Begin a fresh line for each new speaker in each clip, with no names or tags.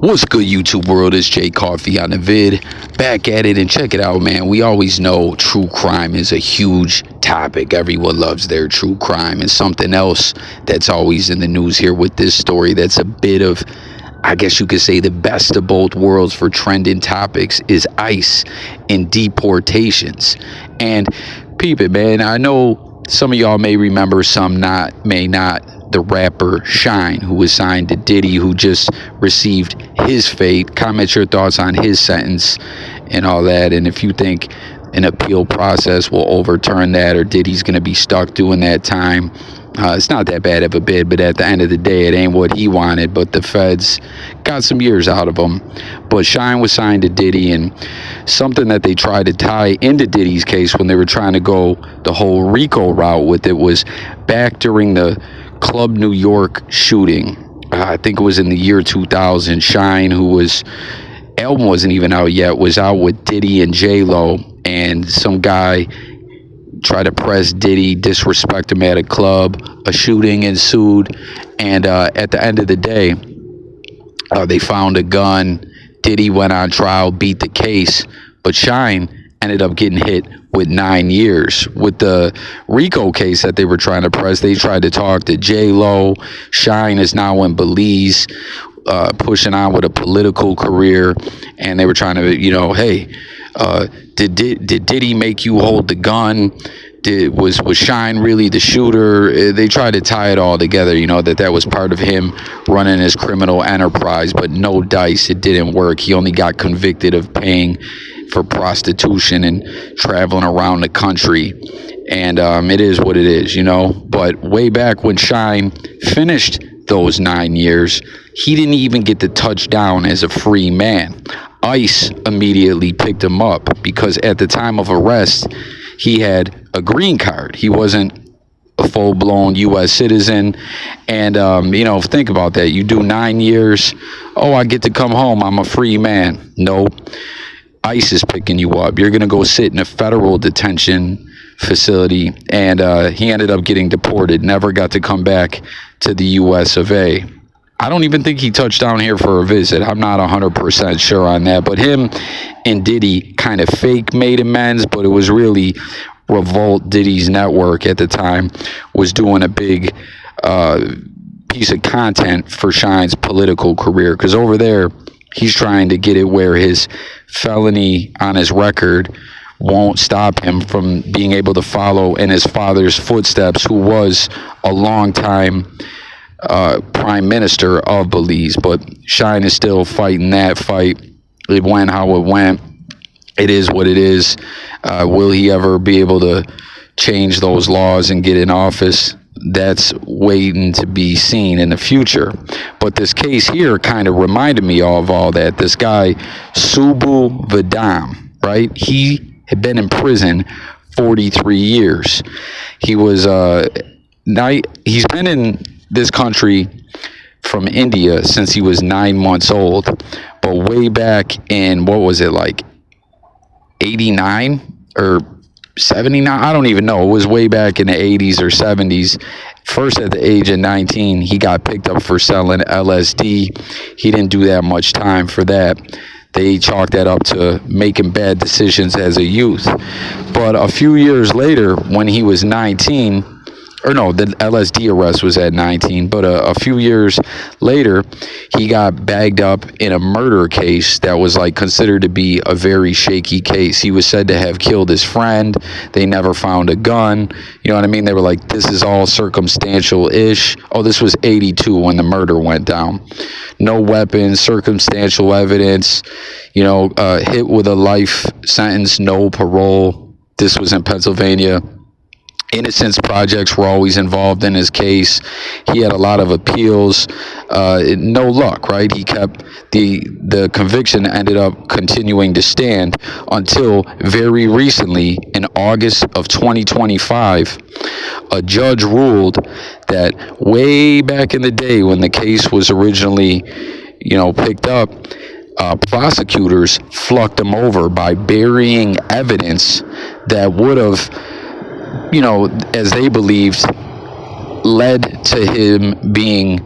What's good, YouTube world? It's Jay Coffee on the vid. Back at it, and check it out, man. We always know true crime is a huge topic. Everyone loves their true crime. And something else that's always in the news here with this story that's a bit of, I guess you could say, the best of both worlds for trending topics is ICE and deportations. And peep it, man. I know some of y'all may remember, some may not. The rapper Shyne, who was signed to Diddy, who just received his fate. Comment your thoughts on his sentence and all that, and if you think an appeal process will overturn that, or Diddy's going to be stuck doing that time. It's not that bad of a bid, but at the end of the day, it ain't what he wanted. But the feds got some years out of him. But Shyne was signed to Diddy, and something that they tried to tie into Diddy's case when they were trying to go the whole RICO route with it was back during the Club New York shooting. I think it was in the year 2000. Shyne, album wasn't even out yet, was out with Diddy and J-Lo, and some guy tried to press Diddy, disrespect him at a club. A shooting ensued, and at the end of the day, they found a gun. Diddy went on trial, beat the case, but Shyne ended up getting hit with 9 years. With the RICO case that they were trying to press, they tried to talk to J-Lo. Shyne is now in Belize, pushing on with a political career, and they were trying to, hey, did Diddy make you hold the gun? Was Shyne really the shooter? They tried to tie it all together, that was part of him running his criminal enterprise, but no dice, it didn't work. He only got convicted of paying for prostitution and traveling around the country, and it is what it is, But way back when Shyne finished those 9 years, he didn't even get to touch down as a free man. ICE immediately picked him up because at the time of arrest, he had a green card. He wasn't a full-blown U.S. citizen. And, think about that. You do 9 years. Oh, I get to come home. I'm a free man. No. ICE is picking you up. You're going to go sit in a federal detention facility. And he ended up getting deported. Never got to come back to the U.S. of A. I don't even think he touched down here for a visit. I'm not 100% sure on that. But him and Diddy kind of fake made amends, but it was really Revolt. Diddy's network at the time was doing a big piece of content for Shyne's political career, because over there he's trying to get it where his felony on his record won't stop him from being able to follow in his father's footsteps, who was a long-time prime minister of Belize. But Shyne is still fighting that fight. It went how it went. It is what it is. Will he ever be able to change those laws and get in office? That's waiting to be seen in the future. But this case here kind of reminded me of all that. This guy, Subu Vidam, right? He had been in prison 43 years. He was he's been in this country from India since he was 9 months old. But way back in, what was it, like 89 or 79? I don't even know. It was way back in the 80s or 70s. First, at the age of 19, he got picked up for selling LSD. He didn't do that much time for that. They chalked that up to making bad decisions as a youth. But a few years later, when he was 19, or no, the LSD arrest was at 19, but a few years later, he got bagged up in a murder case that was considered to be a very shaky case. He was said to have killed his friend. They never found a gun. You know what I mean? They were like, this is all circumstantial-ish. Oh, this was 82 when the murder went down. No weapons, circumstantial evidence, hit with a life sentence, no parole. This was in Pennsylvania. Innocence projects were always involved in his case. He had a lot of appeals. No luck, right? He kept the conviction ended up continuing to stand until very recently, in August of 2025, a judge ruled that way back in the day when the case was originally, picked up, prosecutors fucked him over by burying evidence that would have, as they believed, led to him being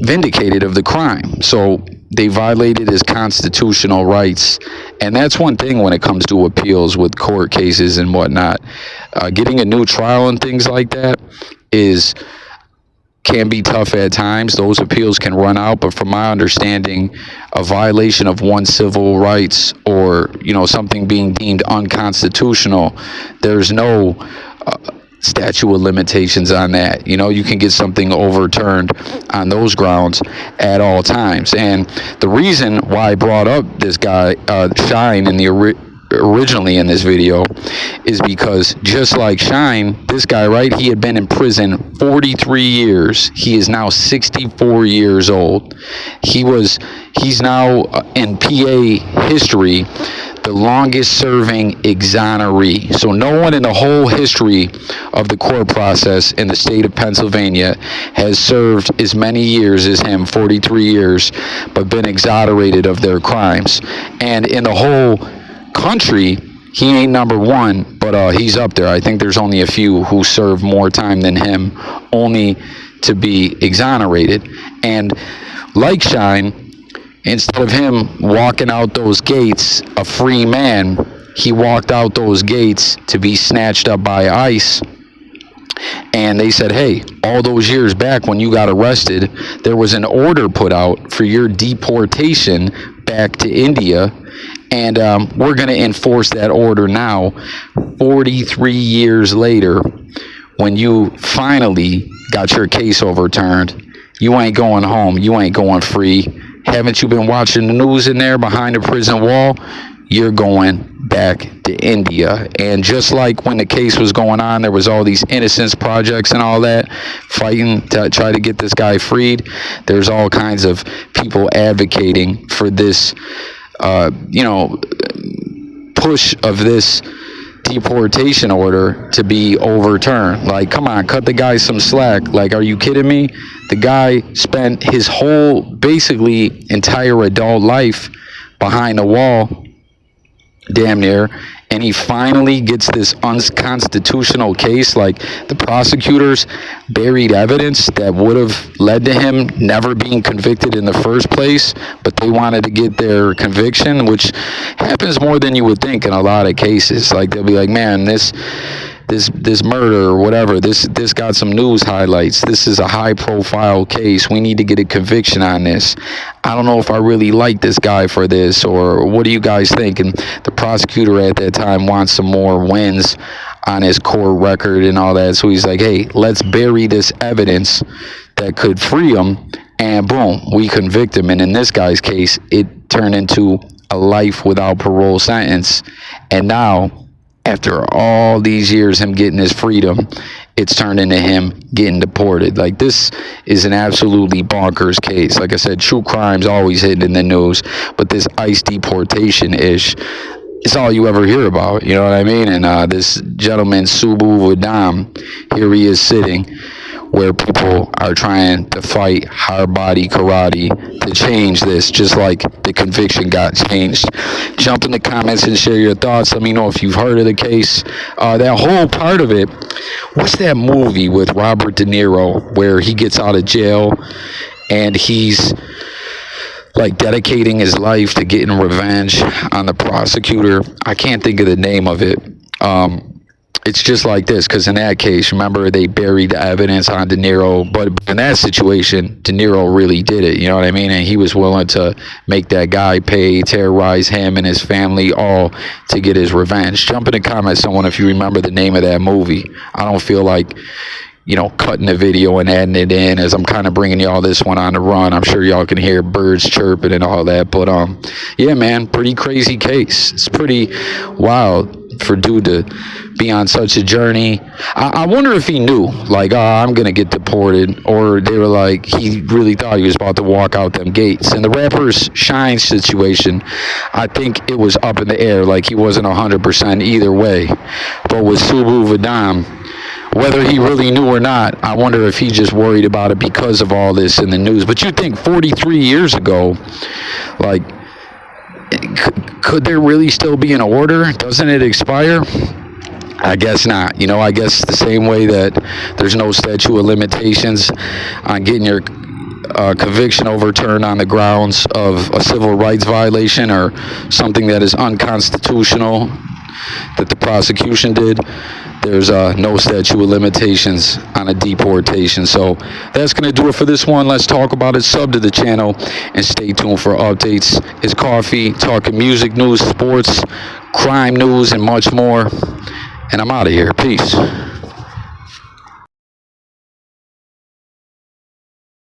vindicated of the crime. So they violated his constitutional rights. And that's one thing when it comes to appeals with court cases and whatnot. Getting a new trial and things like that can be tough at times. Those appeals can run out, but from my understanding, a violation of one's civil rights, or something being deemed unconstitutional, there's no statute of limitations on that. You can get something overturned on those grounds at all times. And the reason why I brought up this guy Shyne originally in this video is because, just like Shyne, this guy, right, he had been in prison 43 years. He is now 64 years old. He's now in PA history the longest serving exoneree. So no one in the whole history of the court process in the state of Pennsylvania has served as many years as him, 43 years, but been exonerated of their crimes. And in the whole country, he ain't number one, but he's up there. I think there's only a few who serve more time than him, only to be exonerated. And like Shyne, instead of him walking out those gates a free man, he walked out those gates to be snatched up by ICE. And they said, hey, all those years back when you got arrested, there was an order put out for your deportation back to India. And we're going to enforce that order now, 43 years later, when you finally got your case overturned. You ain't going home. You ain't going free. Haven't you been watching the news in there behind the prison wall? You're going back to India. And just like when the case was going on, there was all these innocence projects and all that, fighting to try to get this guy freed. There's all kinds of people advocating for this, push of this deportation order to be overturned. Like, come on, cut the guy some slack. Like, are you kidding me? The guy spent his whole, basically entire adult life behind a wall, damn near, and he finally gets this unconstitutional case. Like, the prosecutors buried evidence that would have led to him never being convicted in the first place, but they wanted to get their conviction, which happens more than you would think in a lot of cases. Like, they'll be like, man, this murder or whatever, this got some news highlights. This is a high profile case. We need to get a conviction on this. I don't know if I really like this guy for this, or what do you guys think? And the prosecutor at that time wants some more wins on his court record and all that. So he's like, hey, let's bury this evidence that could free him, and boom, we convict him. And in this guy's case, it turned into a life without parole sentence. And now, after all these years, him getting his freedom, it's turned into him getting deported. Like, this is an absolutely bonkers case. Like I said, true crime's always hidden in the news, but this ICE deportation-ish, it's all you ever hear about, you know what I mean? And this gentleman, Subu Vadam, here he is sitting where people are trying to fight hard body karate to change this, just like the conviction got changed. Jump in the comments and share your thoughts. Let me know if you've heard of the case. That whole part of it, what's that movie with Robert De Niro where he gets out of jail and he's like dedicating his life to getting revenge on the prosecutor? I can't think of the name of it. It's just like this, because in that case, remember, they buried the evidence on De Niro, but in that situation, De Niro really did it, you know what I mean? And he was willing to make that guy pay, terrorize him and his family, all to get his revenge. Jump in the comments, someone, if you remember the name of that movie. I don't feel like, cutting the video and adding it in, as I'm kind of bringing y'all this one on the run. I'm sure y'all can hear birds chirping and all that, but yeah, man, pretty crazy case. It's pretty wild for dude to be on such a journey. I wonder if he knew, like, I'm gonna get deported, or they were like, he really thought he was about to walk out them gates. And the rapper's Shyne situation, I think it was up in the air, like he wasn't 100% either way. But with Subu Vadam, whether he really knew or not, I wonder if he just worried about it because of all this in the news. But you think 43 years ago, like, could there really still be an order? Doesn't it expire? I guess not. I guess the same way that there's no statute of limitations on getting your conviction overturned on the grounds of a civil rights violation or something that is unconstitutional that the prosecution did, there's no statute of limitations on a deportation. So that's going to do it for this one. Let's talk about it. Sub to the channel and stay tuned for updates. It's Coffee, talking music news, sports, crime news, and much more. And I'm out of here. Peace.